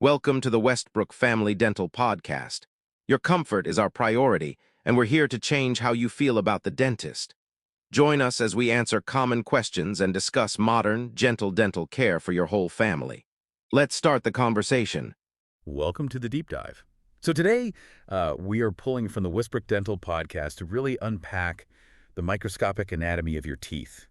Welcome to the Westbrook Family Dental podcast. Your comfort is our priority, and we're here to change how you feel about the dentist. Join us as we answer common questions and discuss modern, gentle dental care for your whole family. Let's start the conversation. Welcome to the deep dive. So today, we are pulling from the Westbrook Dental podcast to really unpack the microscopic anatomy of your teeth.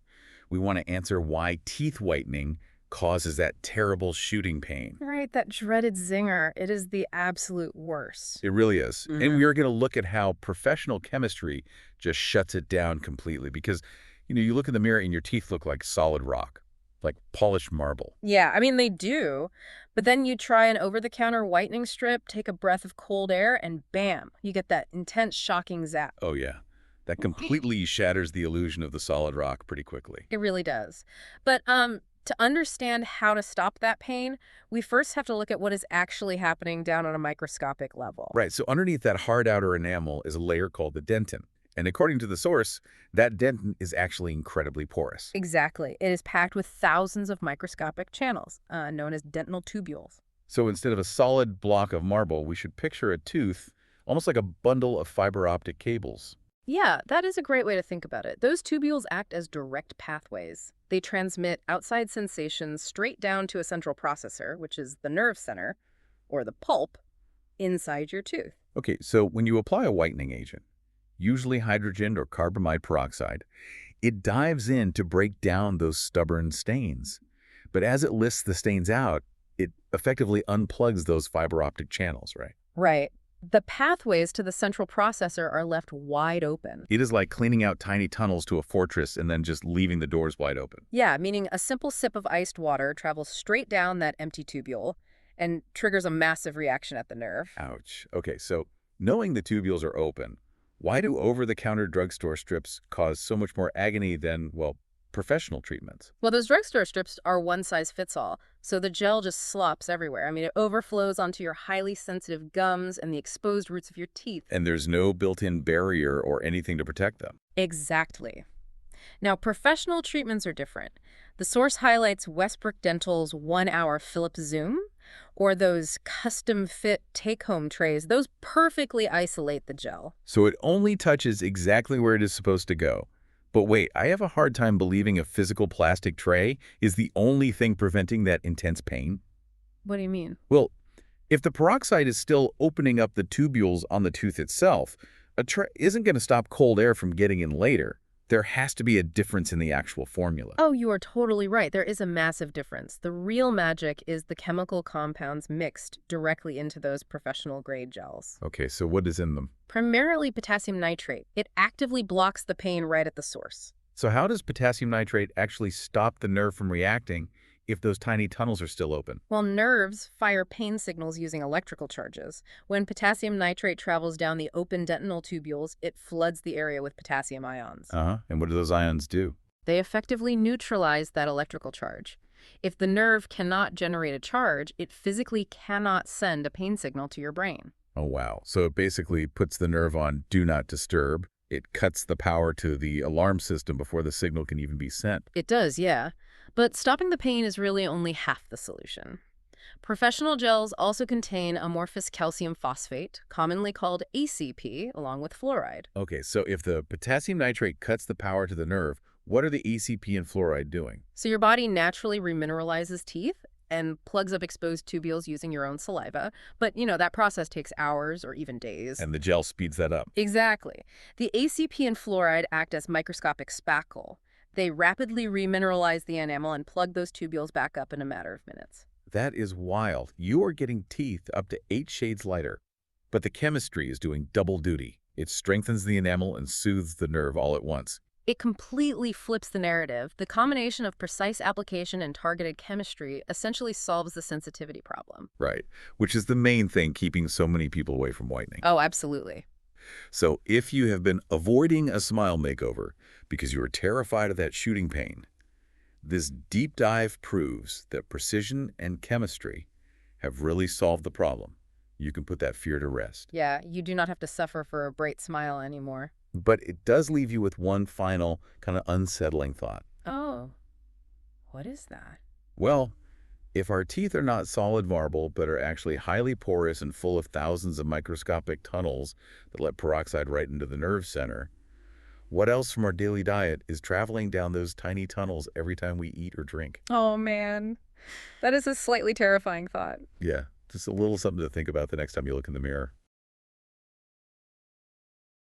We want to answer why teeth whitening causes that terrible shooting pain. Right, that dreaded zinger. It is the absolute worst. It really is. And Mhm. we are going to look at how professional chemistry just shuts it down completely because, you look in the mirror and your teeth look like solid rock, like polished marble. Yeah, I mean, they do. But then you try an over-the-counter whitening strip, take a breath of cold air, and bam, you get that intense, shocking zap. Oh, yeah. That completely shatters the illusion of the solid rock pretty quickly. It really does. But to understand how to stop that pain, we first have to look at what is actually happening down on a microscopic level. Right, so underneath that hard outer enamel is a layer called the dentin. And according to the source, that dentin is actually incredibly porous. Exactly. It is packed with thousands of microscopic channels, known as dentinal tubules. So instead of a solid block of marble, we should picture a tooth almost like a bundle of fiber optic cables. Yeah, that is a great way to think about it. Those tubules act as direct pathways. They transmit outside sensations straight down to a central processor, which is the nerve center, or the pulp, inside your tooth. Okay, so when you apply a whitening agent, usually hydrogen or carbamide peroxide, it dives in to break down those stubborn stains. But as it lifts the stains out, it effectively unplugs those fiber optic channels, right? Right. The pathways to the central processor are left wide open. It is like cleaning out tiny tunnels to a fortress and then just leaving the doors wide open. Yeah, meaning a simple sip of iced water travels straight down that empty tubule and triggers a massive reaction at the nerve. Ouch. Okay, so knowing the tubules are open, why do over-the-counter drugstore strips cause so much more agony than, well, professional treatments? Well, those drugstore strips are one size fits all, so the gel just slops everywhere. I mean, it overflows onto your highly sensitive gums and the exposed roots of your teeth. And there's no built-in barrier or anything to protect them. Exactly. Now, professional treatments are different. The source highlights Westbrook Dental's 1-hour Philips Zoom, or those custom-fit take-home trays. Those perfectly isolate the gel. So it only touches exactly where it is supposed to go. But wait, I have a hard time believing a physical plastic tray is the only thing preventing that intense pain. What do you mean? Well, if the peroxide is still opening up the tubules on the tooth itself, a tray isn't going to stop cold air from getting in later. There has to be a difference in the actual formula. Oh, you are totally right. There is a massive difference. The real magic is the chemical compounds mixed directly into those professional-grade gels. Okay, so what is in them? Primarily potassium nitrate. It actively blocks the pain right at the source. So how does potassium nitrate actually stop the nerve from reacting if those tiny tunnels are still open? Well, nerves fire pain signals using electrical charges. When potassium nitrate travels down the open dentinal tubules, it floods the area with potassium ions. And what do those ions do? They effectively neutralize that electrical charge. If the nerve cannot generate a charge, it physically cannot send a pain signal to your brain. Oh, wow. So it basically puts the nerve on do not disturb. It cuts the power to the alarm system before the signal can even be sent. It does, yeah. But stopping the pain is really only half the solution. Professional gels also contain amorphous calcium phosphate, commonly called ACP, along with fluoride. Okay, so if the potassium nitrate cuts the power to the nerve, what are the ACP and fluoride doing? So your body naturally remineralizes teeth and plugs up exposed tubules using your own saliva. But, that process takes hours or even days. And the gel speeds that up. Exactly. The ACP and fluoride act as microscopic spackle. They rapidly remineralize the enamel and plug those tubules back up in a matter of minutes. That is wild. You are getting teeth up to 8 shades lighter. But the chemistry is doing double duty. It strengthens the enamel and soothes the nerve all at once. It completely flips the narrative. The combination of precise application and targeted chemistry essentially solves the sensitivity problem. Right, which is the main thing keeping so many people away from whitening. Oh, absolutely. So if you have been avoiding a smile makeover because you are terrified of that shooting pain, this deep dive proves that precision and chemistry have really solved the problem. You can put that fear to rest. Yeah, you do not have to suffer for a bright smile anymore. But it does leave you with one final kind of unsettling thought. Oh, what is that? Well, If our teeth are not solid marble, but are actually highly porous and full of thousands of microscopic tunnels that let peroxide right into the nerve center, what else from our daily diet is traveling down those tiny tunnels every time we eat or drink? Oh, man. That is a slightly terrifying thought. Yeah, just a little something to think about the next time you look in the mirror.